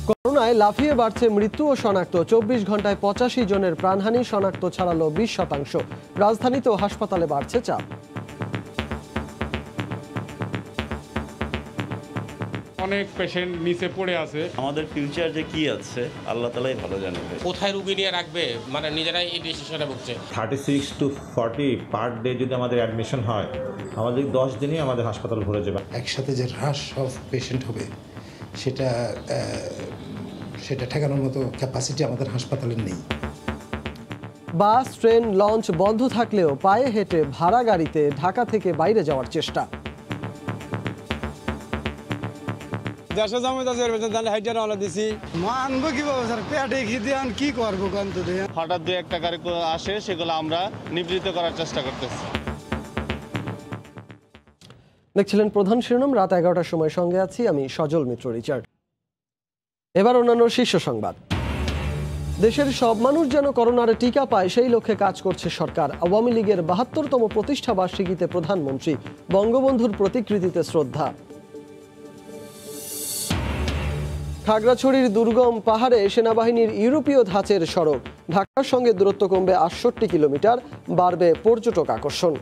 করোনায় লাফিয়ে বাড়ছে মৃত্যু ও শনাক্ত। ২৪ ঘন্টায় ৮৫ জনের প্রাণহানি, শনাক্ত ছাড়ালো ২০%। রাজধানীতেও হাসপাতালে বাড়ছে চাপ। অনেক পেশেন্ট নিচে পড়ে আছে। আমাদের ফিউচার যে কি আছে আল্লাহ তাআলাই ভালো জানেন। কোথায় রুগী নিয়ে রাখবে মানে নিজেরাই এই ডিসিশনে ভুগছে। 36 to 40 পার ডে যদি আমাদের অ্যাডমিশন হয়, আমাদের 10 দিনই আমাদের হাসপাতাল ভরে যাবে। একসাথে যে হ্রাস অফ পেশেন্ট হবে সেটা ঠেকানোর মতো ক্যাপাসিটি আমাদের হাসপাতালের নেই। বাস, ট্রেন, লঞ্চ বন্ধ থাকলেও পায়ে হেঁটে ভাড়া গাড়িতে ঢাকা থেকে বাইরে যাওয়ার চেষ্টা। দেশে জমিতে দিছি মানবো কিভাবে স্যার, পেটে খিদে কি করবো কন্ত হঠাৎ 2-1 গাড়ি আসে, সেগুলো আমরা নিবৃত্ত করার চেষ্টা করতেছি। দেখছিলেন প্রধান শিরোনাম, রাত 11টার সময় সঙ্গে আছি আমি সজল মিত্র রিচার্ড। এবার অন্যান্য শীর্ষ সংবাদ। দেশের সব মানুষ যেন করোনার টিকা পায় সেই লক্ষ্যে কাজ করছে সরকার। আওয়ামী লীগের ৭২তম প্রতিষ্ঠা বার্ষিকীতে প্রধানমন্ত্রী, বঙ্গবন্ধুর প্রতিকৃতিতে শ্রদ্ধা। খাগড়াছড়ির দুর্গম পাহাড়ে সেনাবাহিনীর ইউরোপীয় ধাঁচের সড়ক, ঢাকার সঙ্গে দূরত্ব কমবে ৬৮ কিলোমিটার, বাড়বে পর্যটক আকর্ষণ।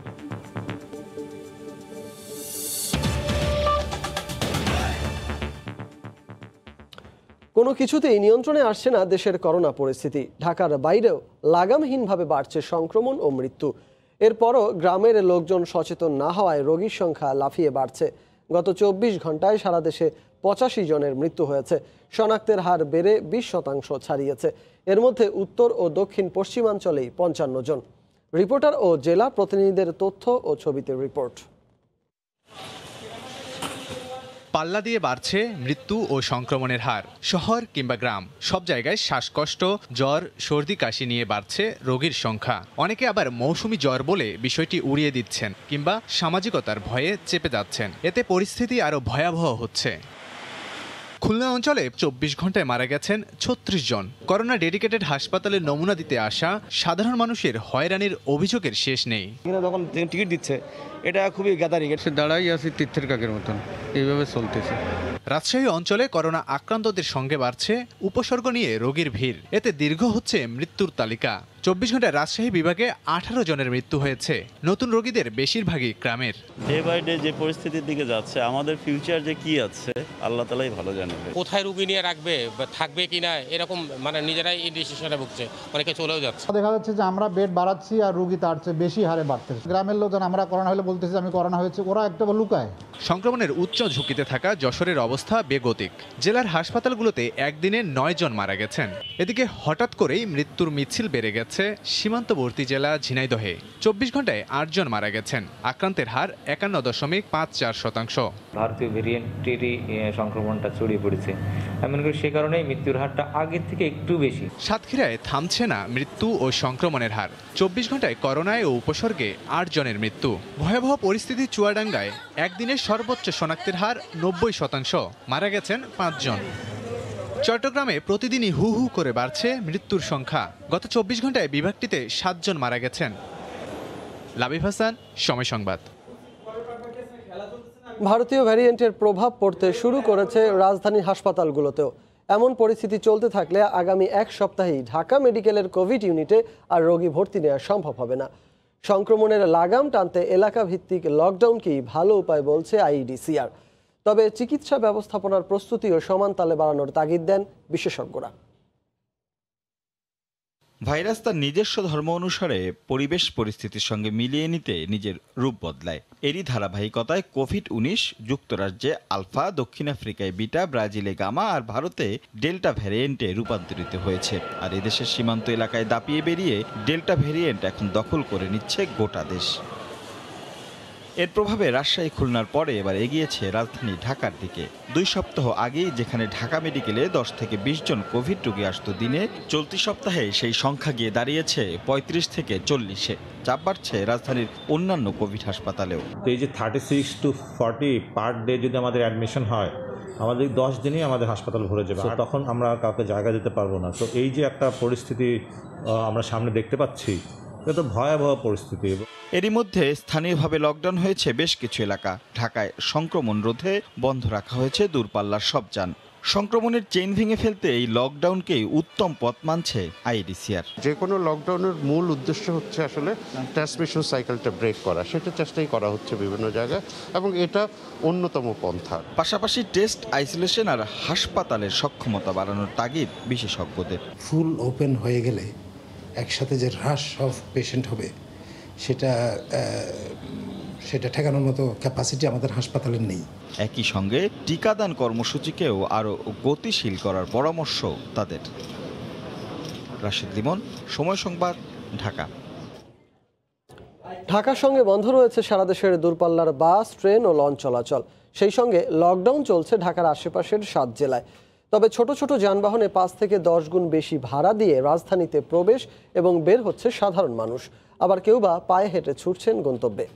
কোনো কিছুতেই নিয়ন্ত্রণে আসছে না দেশের করোনা পরিস্থিতি। ঢাকার বাইরেও লাগামহীনভাবে বাড়ছে সংক্রমণ ও মৃত্যু। এরপরও গ্রামের লোকজন সচেতন না হওয়ায় রোগীর সংখ্যা লাফিয়ে বাড়ছে। গত ২৪ ঘন্টায় সারা দেশে ৮৫ জনের মৃত্যু হয়েছে। শনাক্তের হার বেড়ে ২০% ছাড়িয়েছে। এর মধ্যে উত্তর ও দক্ষিণ পশ্চিমাঞ্চলেই ৫৫ জন। রিপোর্টার ও জেলা প্রতিনিধিদের তথ্য ও ছবিতে রিপোর্ট। পাল্লা দিয়ে বাড়ছে মৃত্যু ও সংক্রমণের হার। শহর কিংবা গ্রাম, সব জায়গায় শ্বাসকষ্ট, জ্বর, সর্দি, কাশি নিয়ে বাড়ছে রোগীর সংখ্যা। অনেকে আবার মৌসুমি জ্বর বলে বিষয়টি উড়িয়ে দিচ্ছেন কিংবা সামাজিকতার ভয়ে চেপে যাচ্ছেন। এতে পরিস্থিতি আরও ভয়াবহ হচ্ছে। খুলনা অঞ্চলে ২৪ ঘন্টায় মারা গেছেন ৩৬ জন। করোনা ডেডিকেটেড হাসপাতালে নমুনা দিতে আসা সাধারণ মানুষের হয়রানির অভিযোগের শেষ নেই। যখন টিকিট দিচ্ছে এটা খুবই গ্যাদারিং, দাঁড়াই আছে তীর্থের কাকের মতন, এইভাবে চলতেছে। রাজশাহী অঞ্চলে করোনা আক্রান্তদের সঙ্গে বাড়ছে উপসর্গ নিয়ে রোগীর ভিড়। এতে দীর্ঘ হচ্ছে মৃত্যুর তালিকা। ২৪ ঘন্টায় রাজশাহী বিভাগে ১৮ জনের মৃত্যু হয়েছে। নতুন রোগীদের বেশিরভাগই গ্রামের। ডে বাই ডে যে পরিস্থিতির দিকে যাচ্ছে, আমাদের ফিউচার যে কি আছে আল্লাহ তাআলাই ভালো জানেন। কোথায় রুগী নিয়ে রাখবে থাকবে কিনা এরকম মানে নিজেরাই এই ডিসিশনে ভুগছে, অনেকে চলেও যাচ্ছে। দেখা যাচ্ছে যে আমরা বেড বাড়াচ্ছি আর রোগী তার চেয়ে বেশি হারে বাড়তেছে। গ্রামের লোকজন আমরা করোনা হলে বলতেছি আমি করোনা হয়েছে, ওরা একটা লুকায়। সংক্রমণের উচ্চ ঝুঁকিতে থাকা যশোরের অবস্থা বেগতিক। জেলার হাসপাতালগুলোতে একদিনে ৯ জন মারা গেছেন। এদিকে হঠাৎ করেই মৃত্যুর মিছিল বেড়ে গেছে সীমান্তবর্তী জেলা ঝিনাইদহে। ২৪ ঘন্টায় ৮ জন মারা গেছেন। আক্রান্তের হার ৫১.৫৪%। ভারতীয় ভেরিয়েন্টেরই সংক্রমণটা ছড়িয়ে পড়েছে, এমন করে সে কারণেই মৃত্যুর হারটা আগের থেকে একটু বেশি। সাতক্ষীরায় থামছে না মৃত্যু ও সংক্রমণের হার। ২৪ ঘন্টায় করোনায় ও উপসর্গে ৮ জনের মৃত্যু। ভয়াবহ পরিস্থিতি চুয়াডাঙ্গায়। একদিনের সর্বোচ্চ শনাক্তের হার ৯০%, মারা গেছেন ৫ জন। চট্টগ্রামে প্রতিদিনই হু হু করে বাড়ছে মৃত্যুর সংখ্যা। গত ২৪ ঘন্টায় বিভাগটিতে ৭ জন মারা গেছেন। লাবিব হাসান, সময় সংবাদ। ভারতীয় ভ্যারিয়েন্টের প্রভাব পড়তে শুরু করেছে রাজধানীর হাসপাতালগুলোতেও। এমন পরিস্থিতি চলতে থাকলে আগামী ১ সপ্তাহেই ঢাকা মেডিকেলের কোভিড ইউনিটে আর রোগী ভর্তি নেওয়া সম্ভব হবে না। সংক্রমণের লাগাম টানতে এলাকা ভিত্তিক লকডাউনকেই ভালো উপায় বলছে আইইডিসিআর। তবে চিকিৎসা ব্যবস্থাপনার প্রস্তুতিও সমান তালে বাড়ানোর তাগিদ দেন বিশেষজ্ঞরা। ভাইরাস তার নিজস্ব ধর্ম অনুসারে পরিবেশ পরিস্থিতির সঙ্গে মিলিয়ে নিতে নিজের রূপ বদলায়। এরই ধারাবাহিকতায় কোভিড-১৯ যুক্তরাজ্যে আলফা, দক্ষিণ আফ্রিকায় বিটা, ব্রাজিলে গামা আর ভারতে ডেল্টা ভ্যারিয়েন্টে রূপান্তরিত হয়েছে। আর এদেশের সীমান্ত এলাকায় দাপিয়ে বেরিয়ে ডেল্টা ভ্যারিয়েন্ট এখন দখল করে নিচ্ছে গোটা দেশ। এর প্রভাবে রাজশাহী, খুলনার পরে এবার এগিয়েছে রাজধানী ঢাকার দিকে। ২ সপ্তাহ আগেই যেখানে ঢাকা মেডিকেলে ১০ থেকে ২০ জন কোভিড রোগী আসত দিনে, চলতি সপ্তাহে সেই সংখ্যা গিয়ে দাঁড়িয়েছে ৩৫ থেকে ৪০-এ। চাপ বাড়ছে রাজধানীর অন্যান্য কোভিড হাসপাতালেও। এই যে 36 to 40 পার ডে যদি আমাদের অ্যাডমিশন হয়, আমাদের 10 দিনই আমাদের হাসপাতাল ভরে যাবে। তখন আমরা কাউকে জায়গা দিতে পারবো না। তো এই যে একটা পরিস্থিতি আমরা সামনে দেখতে পাচ্ছি, এটা তো ভয়াবহ পরিস্থিতি। এরই মধ্যে স্থানীয়ভাবে লকডাউন হয়েছে বেশ কিছু এলাকা। ঢাকায় সংক্রমণ রোধে বন্ধ রাখা হয়েছে দূরপাল্লার সব যান। সংক্রমণের চেইন ভেঙে ফেলতে এই লকডাউনকেই উত্তম পথ মানছে আইইডিসিআর। যে কোনো লকডাউনের মূল উদ্দেশ্য হচ্ছে আসলে ট্রান্সমিশন সাইকেলটা ব্রেক করা, সেটা চেষ্টাই করা হচ্ছে বিভিন্ন জায়গায় এবং এটা অন্যতম পন্থা। পাশাপাশি টেস্ট, আইসোলেশন আর হাসপাতালের সক্ষমতা বাড়ানোর তাগিদ বিশেষজ্ঞদের। ফুল ওপেন হয়ে গেলে একসাথে যে হ্রাস অফ পেশেন্ট হবে সেটা ঠেকানোর মতো ক্যাপাসিটি আমাদের হাসপাতালের নেই। একই সঙ্গে টিকাদান কর্মসূচিকেও আরও গতিশীল করার পরামর্শ তাদের। রাশেদ লিমন, সময় সংবাদ, ঢাকা। ঢাকার সঙ্গে বন্ধ রয়েছে সারা দেশের দূরপাল্লার বাস, ট্রেন ও লঞ্চ চলাচল। সেই সঙ্গে লকডাউন চলছে ঢাকার আশেপাশের 7 জেলায়। তবে ছোট ছোট যানবাহনে 5 থেকে 10 গুণ বেশি ভাড়া দিয়ে রাজধানীতে প্রবেশ এবং বের হচ্ছে সাধারণ মানুষ। আবার কেউ বা পায়ে হেঁটে ছুটছেন গন্তব্যে।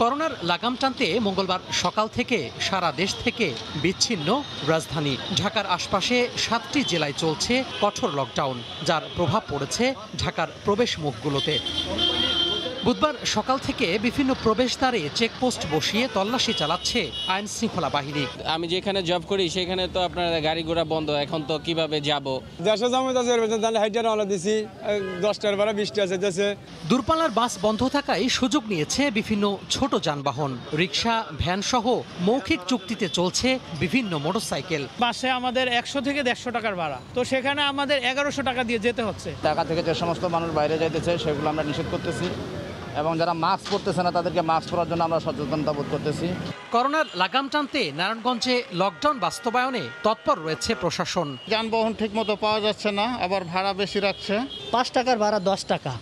করোনার লাগাম টানতে মঙ্গলবার সকাল থেকে সারা দেশ থেকে বিচ্ছিন্ন রাজধানী। ঢাকার আশপাশে 7টি জেলায় চলছে কঠোর লকডাউন, যার প্রভাব পড়েছে ঢাকার প্রবেশ মুখগুলোতে। বুধবার সকাল থেকে বিভিন্ন প্রবেশদ্বারে চেকপোস্ট বসিয়ে তল্লাশি চালাচ্ছে আইন শৃঙ্খলা বাহিনী। আমি যেখানে জব করি সেখানে তো আপনার গাড়ি ঘোড়া বন্ধ, এখন তো কিভাবে যাব? দেশে জমে হাইটার রওনা দিছি, 10টার বেলা 20টা আছে। দূরপাল্লার বাস বন্ধ থাকায় সুযোগ নিয়েছে বিভিন্ন ছোট যানবাহন, রিক্সা, ভ্যান সহ মৌখিক চুক্তিতে চলছে বিভিন্ন মোটরসাইকেল। বাসে আমাদের 100 থেকে 150 টাকার ভাড়া, তো সেখানে আমাদের 1100 টাকা দিয়ে যেতে হচ্ছে। ঢাকা থেকে যে সমস্ত মানুষ বাইরে যাইতেছে সেগুলো আমরা নিষেধ করতেছি এবং যারা মাস্ক পরতেছে না তাদেরকে মাস্ক পরার জন্য আমরা সচেতনতা বোধ করতেছি। করোনার লাগাম টানতে নারায়ণগঞ্জে লকডাউন বাস্তবায়নে তৎপর রয়েছে প্রশাসন। যানবাহন ঠিকমতো পাওয়া যাচ্ছে না, আবার ভাড়া বেশি রাখছে। 5 টাকার ভাড়া 10 টাকা,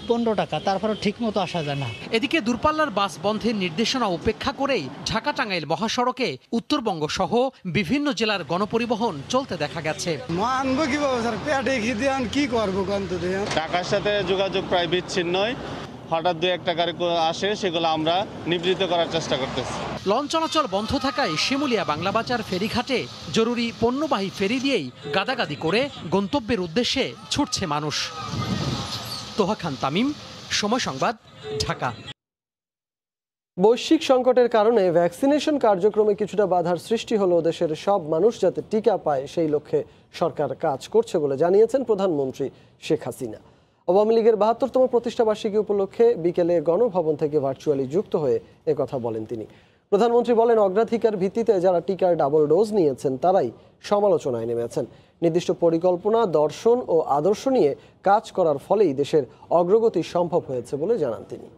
15 টাকা, তারপরে ঠিকমতো আসা যায় না। এদিকে দূরপাল্লার বাস বন্ধের নির্দেশনা উপেক্ষা করেই ঢাকা টাঙ্গাইল মহাসড়কে উত্তরবঙ্গ সহ বিভিন্ন জেলার গণপরিবহন চলতে দেখা গেছে। মানবো কিভাবে স্যার, পেটে খিদে কি করবো? ঢাকার সাথে যোগাযোগ প্রায় বিচ্ছিন্নই। হঠাৎ 2-1টা গাড়ি আসে, সেগুলো আমরা নিবৃত্ত করার চেষ্টা করতেছি। লঞ্চ চলাচল বন্ধ থাকায় শিমুলিয়া বাংলাবাজার ফেরিঘাটে জরুরি পণ্যবাহী ফেরি দিয়েই গাদাগাদি করে গন্তব্যের উদ্দেশ্যে ছুটছে মানুষ। তোহা খান তামিম, সময় সংবাদ, ঢাকা। বৈশ্বিক সংকটের কারণে ভ্যাকসিনেশন কার্যক্রমে কিছুটা বাধার সৃষ্টি হলেও দেশের সব মানুষ যাতে টিকা পায় সেই লক্ষ্যে সরকার কাজ করছে বলে জানিয়েছেন প্রধানমন্ত্রী শেখ হাসিনা। আওয়ামী লীগের ৭২তম প্রতিষ্ঠাবার্ষিকী উপলক্ষে বিকেলে গণভবন থেকে ভার্চুয়ালি যুক্ত হয়ে একথা বলেন তিনি। প্রধানমন্ত্রী বলেন, অগ্রাধিকার ভিত্তিতে যারা টিকার ডাবল ডোজ নিয়েছেন তারাই সমালোচনায় নেমেছেন। নির্দিষ্ট পরিকল্পনা, দর্শন ও আদর্শ নিয়ে কাজ করার ফলেই দেশের অগ্রগতি সম্ভব হয়েছে বলে জানান তিনি।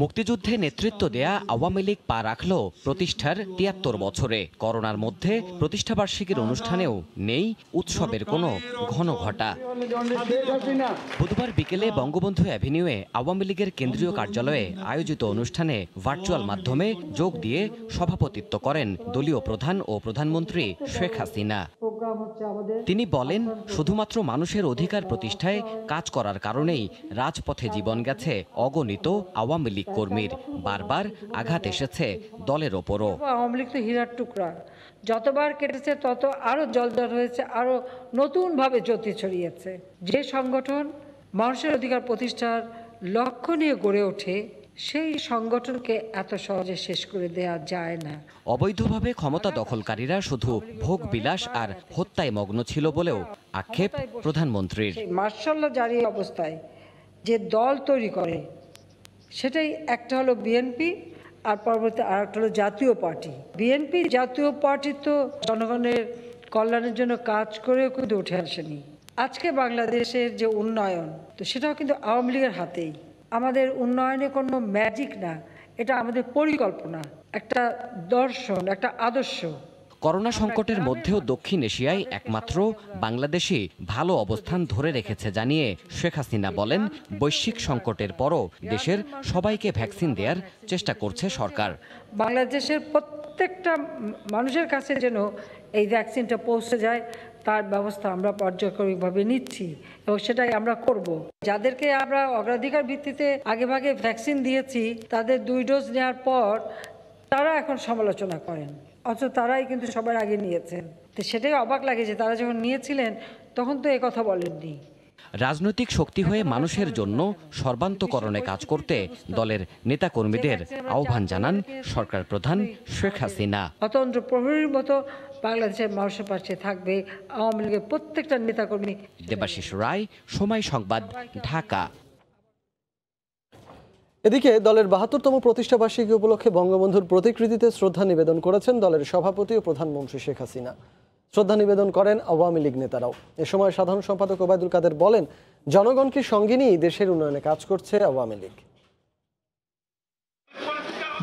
মুক্তিযুদ্ধে নেতৃত্ব দেয়া আওয়ামী লীগ পা রাখল প্রতিষ্ঠার ৭৩ বছরে। করোনার মধ্যে প্রতিষ্ঠাবার্ষিকীর অনুষ্ঠানেও নেই উৎসবের কোনো ঘনঘটা। বুধবার বিকেলে বঙ্গবন্ধু অ্যাভিনিউয়ে আওয়ামী লীগের কেন্দ্রীয় কার্যালয়ে আয়োজিত অনুষ্ঠানে ভার্চুয়াল মাধ্যমে যোগ দিয়ে সভাপতিত্ব করেন দলীয় প্রধান ও প্রধানমন্ত্রী শেখ হাসিনা। তিনি বলেন, শুধুমাত্র মানুষের অধিকার প্রতিষ্ঠায় কাজ করার কারণেই রাজপথে জীবন গেছে অগণিত আওয়ামী লীগ কর্মীর। বারবার আঘাত এসেছে দলের ওপরও। আওয়ামী লীগ তো হীরার টুকরা, যতবার কেটেছে তত আরো জলজল হয়েছে, আরো নতুনভাবে জ্যোতি ছড়িয়েছে। যে সংগঠন মানুষের অধিকার প্রতিষ্ঠার লক্ষ্য নিয়ে গড়ে ওঠে সেই সংগঠনকে এত সহজে শেষ করে দেয়া যায় না। অবৈধভাবে ক্ষমতা দখলকারীরা শুধু ভোগ বিলাস আর হত্যায় মগ্ন ছিল বলেও আক্ষেপ প্রধানমন্ত্রীর। মার্শাল্লাহ জারি অবস্থায় যে দল তৈরি করে সেটাই একটা হলো বিএনপি, আর পরবর্তী আর একটা হলো জাতীয় পার্টি। বিএনপি জাতীয় পার্টি তো জনগণের কল্যাণের জন্য কাজ করেও কিন্তু উঠে আসেনি। আজকে বাংলাদেশের যে উন্নয়ন, তো সেটাও কিন্তু আওয়ামী লীগের হাতেই। আমাদের উন্নয়নে কোনো ম্যাজিক না, এটা আমাদের পরিকল্পনা, একটা দর্শন, একটা আদর্শ। করোনা সংকটের মধ্যেও দক্ষিণ এশিয়ায় একমাত্র বাংলাদেশই ভালো অবস্থান ধরে রেখেছে জানিয়ে শেখ হাসিনা বলেন, বৈশ্বিক সংকটের পরও দেশের সবাইকে ভ্যাকসিন দেওয়ার চেষ্টা করছে সরকার। বাংলাদেশের প্রত্যেকটা মানুষের কাছে যেন এই ভ্যাকসিনটা পৌঁছে যায় তার ব্যবস্থা আমরা পর্যায়ক্রমিকভাবে নিচ্ছি এবং সেটাই আমরা করব। যাদেরকে আমরা অগ্রাধিকার ভিত্তিতে আগেভাগে ভ্যাকসিন দিয়েছি তাদের 2 ডোজ নেওয়ার পর তারা এখন সমালোচনা করেন, অথচ তারাই কিন্তু সবার আগে নিয়েছেন। তো সেটাই অবাক লাগে যে তারা যখন নিয়েছিলেন তখন তো এই কথা বলেননি। রাজনৈতিক শক্তি হয়ে মানুষের জন্য সর্বান্তকরণে কাজ করতে দলের নেতাকর্মীদের আহ্বান জানান সরকার প্রধান শেখ হাসিনা। অতন্ত্র প্রহরীর মতো বাংলাদেশের মানুষের পাশে থাকবে আওয়ামী লীগের প্রত্যেকটা নেতাকর্মী। দেবাশিস রায়, সময় সংবাদ, ঢাকা। এদিকে দলের ৭২তম প্রতিষ্ঠাবার্ষিকী উপলক্ষে বঙ্গবন্ধুর প্রতিকৃতিতে শ্রদ্ধা নিবেদন করেছেন দলের সভাপতি ও প্রধানমন্ত্রী শেখ হাসিনা। শ্রদ্ধা নিবেদন করেন আওয়ামী লীগ নেতারাও। এ সময় সাধারণ সম্পাদক ওবায়দুল কাদের বলেন, জনগণকে সঙ্গে নিয়েই দেশের উন্নয়নে কাজ করছে আওয়ামী লীগ।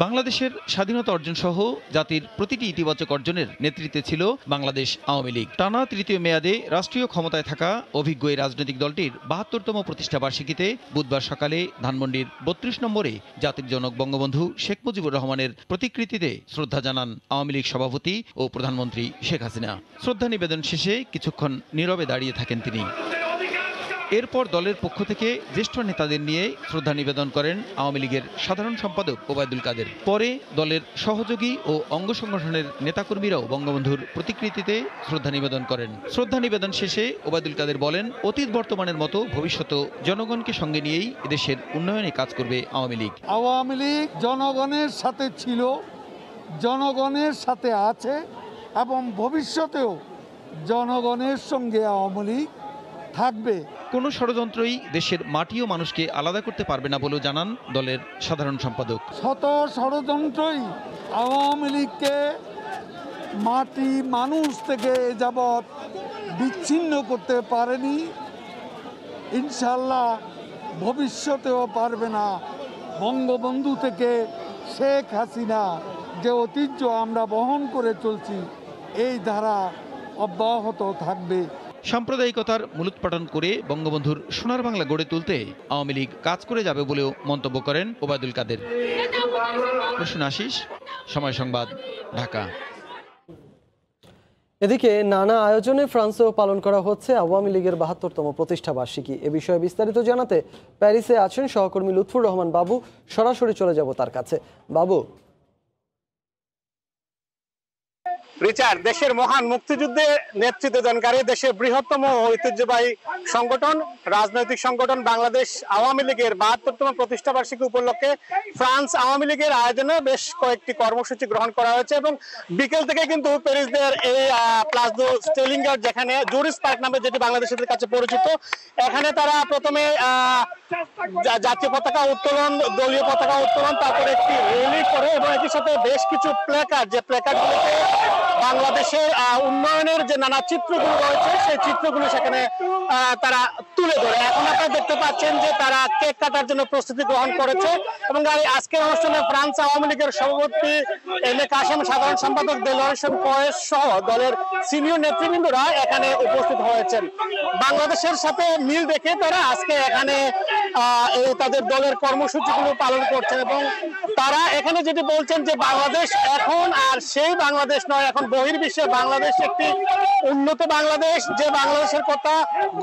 বাংলাদেশের স্বাধীনতা অর্জন সহ জাতির প্রতিটি ইতিবাচক অর্জনের নেতৃত্বে ছিল বাংলাদেশ আওয়ামী লীগ। টানা তৃতীয় মেয়াদে রাষ্ট্রীয় ক্ষমতায় থাকা অভিজ্ঞ এই রাজনৈতিক দলটির ৭২তম প্রতিষ্ঠাবার্ষিকীতে বুধবার সকালে ধানমন্ডির ৩২ নম্বরে জাতির জনক বঙ্গবন্ধু শেখ মুজিবুর রহমানের প্রতিকৃতিতে শ্রদ্ধা জানান আওয়ামী লীগ সভাপতি ও প্রধানমন্ত্রী শেখ হাসিনা। শ্রদ্ধা নিবেদন শেষে কিছুক্ষণ নীরবে দাঁড়িয়ে থাকেন তিনি। এরপর দলের পক্ষ থেকে জ্যেষ্ঠ নেতাদের নিয়ে শ্রদ্ধা নিবেদন করেন আওয়ামী লীগের সাধারণ সম্পাদক ওবায়দুল কাদের। পরে দলের সহযোগী ও অঙ্গ সংগঠনের নেতাকর্মীরাও বঙ্গবন্ধুর প্রতিকৃতিতে শ্রদ্ধা নিবেদন করেন। শ্রদ্ধা নিবেদন শেষে ওবায়দুল কাদের বলেন, অতীত বর্তমানের মতো ভবিষ্যতেও জনগণকে সঙ্গে নিয়েই দেশের উন্নয়নে কাজ করবে আওয়ামী লীগ। আওয়ামী লীগ জনগণের সাথে ছিল, জনগণের সাথে আছে এবং ভবিষ্যতেও জনগণের সঙ্গে আওয়ামী লীগ থাকবে। কোনো ষড়যন্ত্রই দেশের মাটি ও মানুষকে আলাদা করতে পারবে না বলেও জানান দলের সাধারণ সম্পাদক। শত ষড়যন্ত্রই আওয়ামী লীগকে মাটি মানুষ থেকে এ যাবৎ বিচ্ছিন্ন করতে পারেনি, ইনশাল্লাহ ভবিষ্যতেও পারবে না। বঙ্গবন্ধু থেকে শেখ হাসিনা যে ঐতিহ্য আমরা বহন করে চলছি, এই ধারা অব্যাহত থাকবে। সাম্প্রদায়িকতার মূলোৎপাটন করে বঙ্গবন্ধুর সোনার বাংলা গড়ে তুলতে আওয়ামী লীগ কাজ করে যাবে বলেও মন্তব্য করেন ওবায়দুল কাদের। প্রসূন আশিস, সময় সংবাদ, ঢাকা। এদিকে নানা আয়োজনে ফ্রান্সেও পালন করা হচ্ছে আওয়ামী লীগের ৭২তম প্রতিষ্ঠা বার্ষিকী। এ বিষয়ে বিস্তারিত জানাতে প্যারিসে আছেন সহকর্মী লুৎফুর রহমান বাবু। সরাসরি চলে যাব তার কাছে। বাবু, রিচার্ড, দেশের মহান মুক্তিযুদ্ধে নেতৃত্ব দানকারী দেশের বৃহত্তম ঐতিহ্যবাহী সংগঠন, রাজনৈতিক সংগঠন বাংলাদেশ আওয়ামী লীগের ৭২তম প্রতিষ্ঠা বার্ষিকী উপলক্ষে ফ্রান্স আওয়ামী লীগের আয়োজনে বেশ কয়েকটি কর্মসূচি গ্রহণ করা হয়েছে এবং বিকেল থেকে কিন্তু প্যারিসের এই প্লাস দু স্টেলিঙ্গার, যেখানে জুরিস পার্ক নামে যেটি বাংলাদেশের কাছে পরিচিত, এখানে তারা প্রথমে জাতীয় পতাকা উত্তোলন, দলীয় পতাকা উত্তোলন, তারপরে একটি র্যালি করে এবং একই সাথে বেশ কিছু প্ল্যাকার্ড, যে প্ল্যাকার্ডগুলোতে বাংলাদেশের উন্নয়নের যে নানা চিত্রগুলো রয়েছে সেই চিত্রগুলো সেখানে তারা তুলে ধরে। এখন আপনারা দেখতে পাচ্ছেন যে তারা কেক কাটার জন্য প্রস্তুতি গ্রহণ করেছে এবং আজকের অনুষ্ঠানে ফ্রান্স আওয়ামী লীগের সভাপতি এম এ কাশেম, সাধারণ সম্পাদক দেলোয়ার হোসেন ফয়েজ সহ দলের সিনিয়র নেতৃবৃন্দরা এখানে উপস্থিত হয়েছেন। বাংলাদেশের সাথে মিল রেখে তারা আজকে এখানে তাদের দলের কর্মসূচিগুলো পালন করছেন এবং তারা এখানে যেটি বলছেন যে বাংলাদেশ এখন আর সেই বাংলাদেশ নয়, এখন বহির্বিশ্বে বাংলাদেশ একটি উন্নত বাংলাদেশ, যে বাংলাদেশের কথা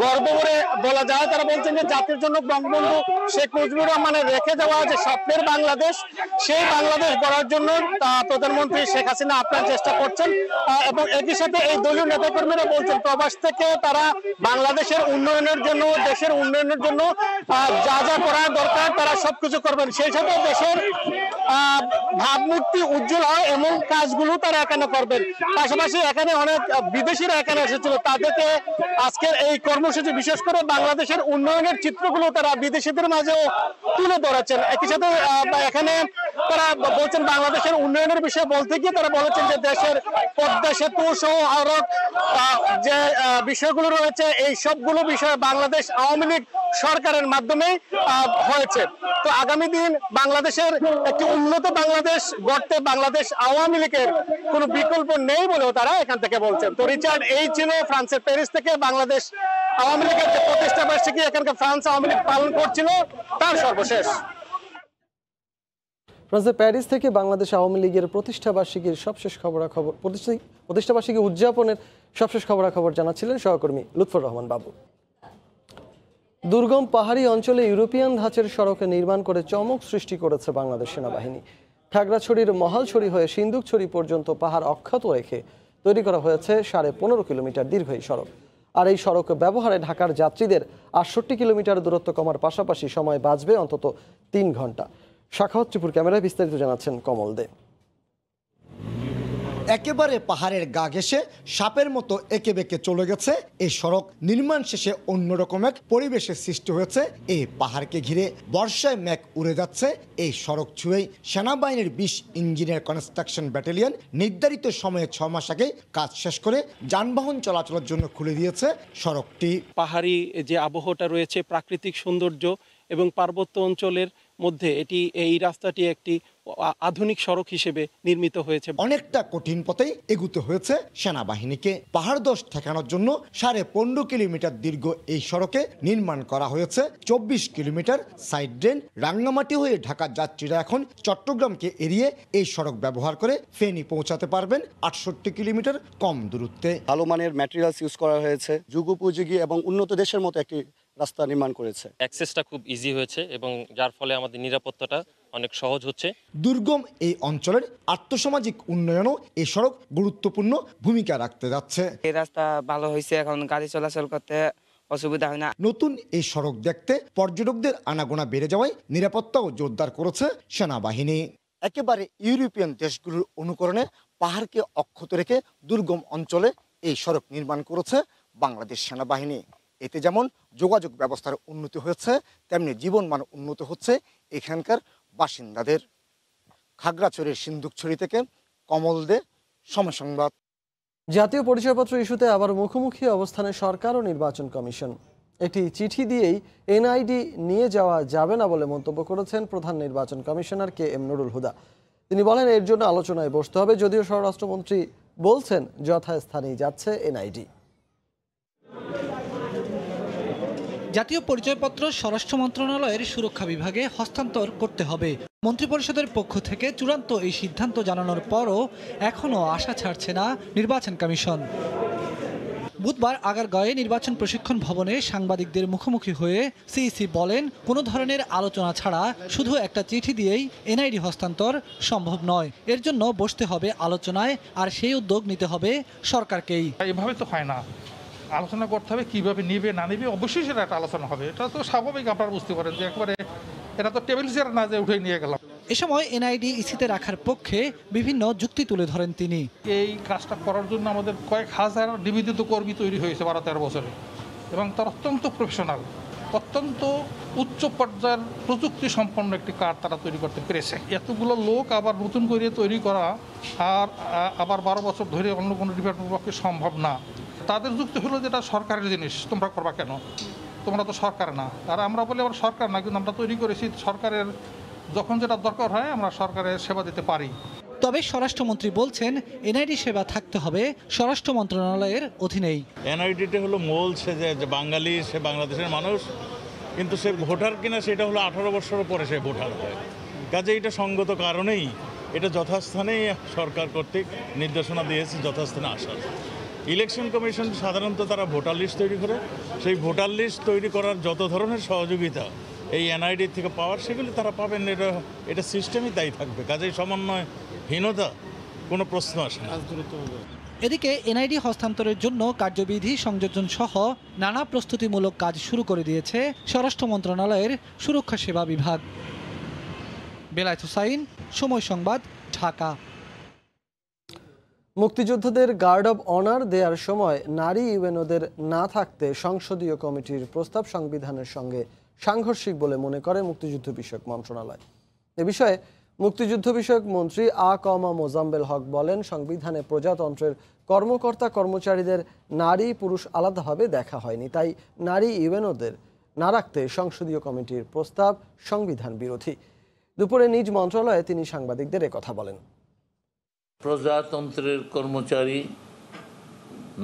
গর্ব করে বলা যায়। তারা বলছেন যে জাতির জন্য বঙ্গবন্ধু শেখ মুজিবুর রহমানের রেখে যাওয়া যে স্বপ্নের বাংলাদেশ, সেই বাংলাদেশ গড়ার জন্য প্রধানমন্ত্রী শেখ হাসিনা আপ্রাণ চেষ্টা করছেন এবং একই সাথে এই দলীয় নেতাকর্মীরা বলছেন প্রবাস থেকে তারা বাংলাদেশের উন্নয়নের জন্য, দেশের উন্নয়নের জন্য যা যা করা দরকার তারা সবকিছু করবেন। সেই সাথে দেশের ভাবমূর্তি উজ্জ্বল হয় এমন কাজগুলো তারা এখানে করবেন। পাশাপাশি এখানে অনেক বিদেশিরা এখানে এসেছিল, তাদেরকে আজকের এই কর্মসূচি বিশেষ করে বাংলাদেশের উন্নয়নের চিত্রগুলো তারা বিদেশিদের মাঝেও তুলে ধরেছেন। একই সাথে এখানে তারা বলছেন বাংলাদেশের উন্নয়নের বিষয়ে বলতে গিয়ে তারা বলেছেন যে দেশের পদ্মা সেতু সহ আরো যে বিষয়গুলো রয়েছে এই সবগুলো বিষয় বাংলাদেশ আওয়ামী লীগ সরকারের মাধ্যমে হয়েছে। তো আগামী দিন বাংলাদেশের একটি উন্নত বাংলাদেশ গড়তে বাংলাদেশ আওয়ামী লীগের কোনো বিকল্প নেই বলেও তারা এখান থেকে বলছেন। তো রিচার্ড, এই ছিল ফ্রান্সের প্যারিস থেকে বাংলাদেশ আওয়ামী লীগের যে প্রতিষ্ঠা বার্ষিকী এখানকার ফ্রান্স আওয়ামী লীগ পালন করছিল তার সর্বশেষ। ফ্রান্সের প্যারিস থেকে বাংলাদেশ আওয়ামী লীগের প্রতিষ্ঠা বার্ষিকীর সবশেষ খবরাখবর, প্রতিষ্ঠা বার্ষিকী উদযাপনের সবশেষ খবরাখবর জানাচ্ছিলেন সহকর্মী লুৎফুর রহমান বাবু। দুর্গম পাহাড়ি অঞ্চলে ইউরোপিয়ান ধাঁচের সড়কে নির্মাণ করে চমক সৃষ্টি করেছে বাংলাদেশ সেনাবাহিনী। খাগড়াছড়ির মহালছড়ি হয়ে সিন্দুকছড়ি পর্যন্ত পাহাড় অক্ষত রেখে তৈরি করা হয়েছে 15.5 কিলোমিটার দীর্ঘ এই সড়ক। আর এই সড়ক ব্যবহারে ঢাকার যাত্রীদের ৬৮ কিলোমিটার দূরত্ব কমার পাশাপাশি সময় বাঁচবে অন্তত ৩ ঘন্টা। সাখাওয়াত ত্রিপুর ক্যামেরায় বিস্তারিত জানাচ্ছেন কমল দে। একেবারে পাহাড়ের গা ঘেঁষে সাপের মতো এঁকে বেঁকে চলে গেছে এই সড়ক। নির্মাণ শেষে অন্যরকম এক পরিবেশের সৃষ্টি হয়েছে এই পাহাড়কে ঘিরে। বর্ষায় মেঘ উড়ে যাচ্ছে এই সড়ক ছুঁয়েই। সেনাবাহিনীর ২০ ইঞ্জিনিয়ার কনস্ট্রাকশন ব্যাটালিয়ন নির্ধারিত সময়ে ৬ মাস আগে কাজ শেষ করে যানবাহন চলাচলের জন্য খুলে দিয়েছে সড়কটি। পাহাড়ি যে আবহাওয়াটা রয়েছে, প্রাকৃতিক সৌন্দর্য এবং পার্বত্য অঞ্চলের মধ্যে এই রাস্তাটি একটি আধুনিক সড়ক হিসেবে নির্মিত হয়েছে। অনেকটা কঠিন পথেই এগুতে হয়েছে সেনাবাহিনীকে। পাহাড় ধস ঠেকানোর জন্য 15.5 কিলোমিটার দীর্ঘ এই সড়কে নির্মাণ করা হয়েছে 24 কিলোমিটার সাইড ড্রেন। রাঙ্গামাটি হয়ে ঢাকার যাত্রীরা এখন চট্টগ্রামকে এড়িয়ে এই সড়ক ব্যবহার করে ফেনী পৌঁছাতে পারবেন 68 কিলোমিটার কম দূরত্বে। ভালো মানের ম্যাটেরিয়ালস ইউজ করা হয়েছে, যুগোপযোগী এবং উন্নত দেশের মতো একটি রাস্তা নির্মাণ করেছে। অ্যাক্সেসটা খুব ইজি হয়েছে এবং যার ফলে আমাদের নিরাপত্তাটা অনেক সহজ হচ্ছে। দুর্গম এই অঞ্চলের আর্থসামাজিক উন্নয়নও এই সড়ক গুরুত্বপূর্ণ ভূমিকা রাখতে যাচ্ছে। এই রাস্তা ভালো হয়েছে, এখন গাড়ি চলাচল করতে অসুবিধা হয় না। নতুন এই সড়ক দেখতে পর্যটকদের আনাগোনা বেড়ে যাওয়ায় নিরাপত্তাও জোরদার করেছে সেনাবাহিনী। একেবারে ইউরোপিয়ান দেশগুলোর অনুকরণে পাহাড়কে অক্ষত রেখে দুর্গম অঞ্চলে এই সড়ক নির্মাণ করেছে বাংলাদেশ সেনাবাহিনী। এতে যেমন যোগাযোগ ব্যবস্থার উন্নতি হয়েছে, তেমনি জীবনমান উন্নত হচ্ছে এখানকার বাসিন্দাদের। খাগড়াছড়ির সিন্দুকছড়ি থেকে কমল দে, সময় সংবাদ। জাতীয় পরিচয়পত্র ইস্যুতে আবার মুখোমুখি অবস্থানে সরকার ও নির্বাচন কমিশন। একটি চিঠি দিয়েই এনআইডি নিয়ে যাওয়া যাবে না বলে মন্তব্য করেছেন প্রধান নির্বাচন কমিশনার KM নুরুল হুদা। তিনি বলেন, এর জন্য আলোচনায় বসতে হবে, যদিও স্বরাষ্ট্রমন্ত্রী বলছেন যথাস্থানেই যাচ্ছে এনআইডি। জাতীয় পরিচয়পত্র স্বরাষ্ট্র মন্ত্রণালয়ের সুরক্ষা বিভাগে হস্তান্তর করতে হবে। মন্ত্রিপরিষদের পক্ষ থেকে চূড়ান্ত এই সিদ্ধান্ত জানানোর পরও এখনও আশা ছাড়ছে না নির্বাচন কমিশন। বুধবার আগারগাঁওয়ে নির্বাচন প্রশিক্ষণ ভবনে সাংবাদিকদের মুখোমুখি হয়ে সিইসি বলেন, কোনো ধরনের আলোচনা ছাড়া শুধু একটা চিঠি দিয়েই এনআইডি হস্তান্তর সম্ভব নয়। এর জন্য বসতে হবে আলোচনায়, আর সেই উদ্যোগ নিতে হবে সরকারকেই। এভাবে তো হয় না, আলোচনা করতে হবে কিভাবে নিবে না নিবে, অবশ্যই সেটা একটা আলোচনা হবে। এটা তো স্বাভাবিক, আপনারা বুঝতে পারেন যে একবারে এটা তো টেবিল চেয়ার না যে উঠে নিয়ে গেলাম। এ সময় এনআইডি ইসিতে রাখার পক্ষে বিভিন্ন যুক্তি তুলে ধরেন তিনি। এই কাজটা করার জন্য আমাদের কয়েক হাজার নিবেদিত কর্মী তৈরি হয়েছে 12-13 বছরে, এবং তারা অত্যন্ত প্রফেশনাল, অত্যন্ত উচ্চ পর্যায়ের প্রযুক্তি সম্পন্ন একটি কার্ড তারা তৈরি করতে পেরেছে। এতগুলো লোক আবার নতুন করে তৈরি করা আর আবার 12 বছর ধরে অন্য কোনো ডিপার্টমেন্টের পক্ষে সম্ভব না। তাদের যুক্তি হলো যেটা সরকারের জিনিস, তোমরা করবা কেন, তোমরা তো সরকার না। আর আমরা বলি আমরা সরকার না, কিন্তু আমরা তৈরি করেছি সরকারের, যখন যেটা দরকার হয় আমরা সরকারের সেবা দিতে পারি। তবে স্বরাষ্ট্রমন্ত্রী বলছেন, এনআইডি সেবা থাকতে হবে স্বরাষ্ট্র মন্ত্রণালয়ের অধীনেই। এনআইডিটা হলো মূল, সে যে বাঙালি, সে বাংলাদেশের মানুষ, কিন্তু সে ভোটার কিনা সেটা হলো 18 বছরের পরে সে ভোটার হয়। কাজে এটা সঙ্গত কারণেই এটা যথাস্থানেই সরকার কর্তৃক নির্দেশনা দিয়েছে যথাস্থানে আসার। ইলেকশন কমিশন সাধারণত তারা ভোটার লিস্ট তৈরি করে, সেই ভোটার লিস্ট তৈরি করার যত ধরনের সহযোগিতা এই এনআইডি থেকে পাওয়ার, সেগুলি তারা পাবেন। এটা সিস্টেমই তাই থাকবে। কাজেই সমন্বয়হীনতা কোনো প্রশ্ন আসে না। এদিকে এনআইডি হস্তান্তরের জন্য কার্যবিধি সংযোজন সহ নানা প্রস্তুতিমূলক কাজ শুরু করে দিয়েছে স্বরাষ্ট্র মন্ত্রণালয়ের সুরক্ষা সেবা বিভাগ। বেলায়েত হুসাইন, সময় সংবাদ, ঢাকা। মুক্তিযোদ্ধাদের গার্ড অব অনার দেওয়ার সময় নারী ইউএনওদের না থাকতে সংসদীয় কমিটির প্রস্তাব সংবিধানের সঙ্গে সাংঘর্ষিক বলে মনে করে মুক্তিযুদ্ধ বিষয়ক মন্ত্রণালয়। এ বিষয়ে মুক্তিযুদ্ধ বিষয়ক মন্ত্রী মোজাম্মেল হক বলেন, সংবিধানে প্রজাতন্ত্রের কর্মকর্তা কর্মচারীদের নারী পুরুষ আলাদাভাবে দেখা হয়নি, তাই নারী ইউএনওদের না রাখতে সংসদীয় কমিটির প্রস্তাব সংবিধান বিরোধী। দুপুরে নিজ মন্ত্রণালয়ে তিনি সাংবাদিকদের একথা বলেন। প্রজাতন্ত্রের কর্মচারী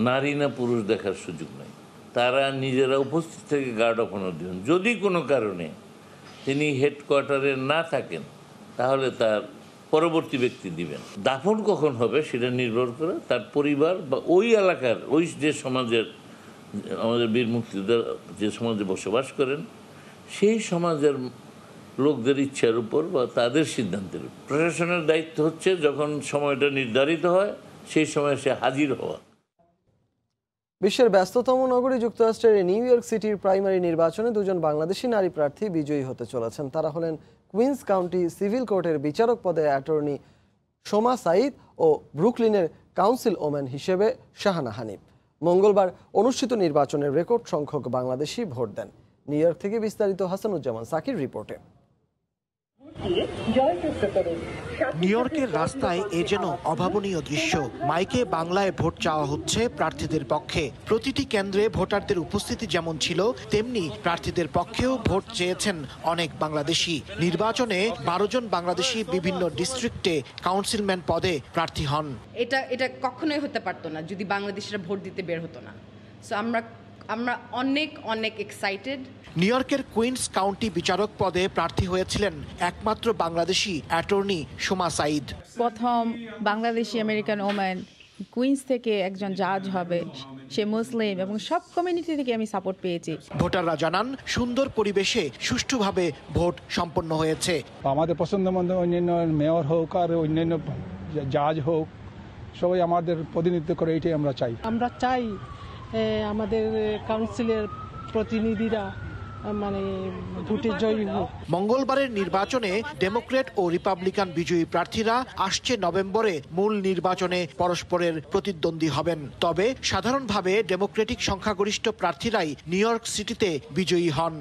নারী না পুরুষ দেখার সুযোগ নেই, তারা নিজেরা উপস্থিত থেকে গার্ড অফ অনার দিবেন। যদি কোনো কারণে তিনি হেডকোয়ার্টারে না থাকেন, তাহলে তার পরবর্তী ব্যক্তি দিবেন। দাফন কখন হবে সেটা নির্ভর করে তার পরিবার বা ওই এলাকার, ওই যে সমাজের, আমাদের বীর মুক্তিযোদ্ধা যে সমাজে বসবাস করেন, সেই সমাজের লোকদের ইচ্ছার উপর বা তাদের সিদ্ধান্তের উপর। প্রশাসনের দায়িত্ব হচ্ছে যখন সময়টা নির্ধারিত হয় সেই সময় সে হাজির হওয়া। বিশ্বের ব্যস্ততম নগরী যুক্তরাষ্ট্রের নিউ ইয়র্ক সিটির প্রাইমারি নির্বাচনে দুজন বাংলাদেশি নারী প্রার্থী বিজয়ী হতে চলেছেন। তারা হলেন কুইন্স কাউন্টি সিভিল কোর্টের বিচারক পদে অ্যাটর্নি সোমা সাঈদ ও ব্রুকলিনের কাউন্সিল ওম্যান হিসেবে শাহানা হানিফ। মঙ্গলবার অনুষ্ঠিত নির্বাচনের রেকর্ড সংখ্যক বাংলাদেশি ভোট দেন। নিউ ইয়র্ক থেকে বিস্তারিত হাসানুজ্জামান সাকির রিপোর্টে। নিউ ইয়র্কের রাস্তায় এ যেন অভাবনীয় দৃশ্য। মাইকে বাংলায় ভোট চাওয়া হচ্ছে প্রার্থীদের পক্ষে। প্রতিটি কেন্দ্রে ভোটারদের উপস্থিতি যেমন ছিল, তেমনি প্রার্থীদের পক্ষেও ভোট চেয়েছেন অনেক বাংলাদেশি। নির্বাচনে 12 জন বাংলাদেশি বিভিন্ন ডিস্ট্রিক্টে কাউন্সিলম্যান পদে প্রার্থী হন। এটা কখনোই হতে পারতো না যদি বাংলাদেশিরা ভোট দিতে বের হতো না। সো আমরা অনেক এক্সাইটেড। নিউ ইয়র্কের কুইন্স কাউন্টি বিচারক পদে প্রার্থী হয়েছিলেন একমাত্র বাংলাদেশি অ্যাটর্নি সোমা সাঈদ। প্রথম বাংলাদেশি আমেরিকান ওম্যান কুইন্স থেকে একজন জাজ হবে, সে মুসলিম, এবং সব কমিউনিটি থেকে আমি সাপোর্ট পেয়েছি। ভোটাররা জানান সুন্দর পরিবেশে সুষ্ঠুভাবে ভোট সম্পন্ন হয়েছে। আমাদের পছন্দ মতো অন্যান্য মেয়র হোক আর অন্যান্য জাজ হোক, সবাই আমাদের প্রতিনিধিত্ব করে, এটাই আমরা চাই। আমরা চাই আমাদের কাউন্সিলের প্রতিনিধিরা ভোটে জয়ী হোক। মঙ্গলবারের নির্বাচনে ডেমোক্রেট ও রিপাবলিকান বিজয়ী প্রার্থীরা আসছে নভেম্বরে মূল নির্বাচনে পরস্পরের প্রতিদ্বন্দ্বী হবেন। তবে সাধারণভাবে ডেমোক্রেটিক সংখ্যাগরিষ্ঠ প্রার্থীরাই নিউ ইয়র্ক সিটিতে বিজয়ী হন।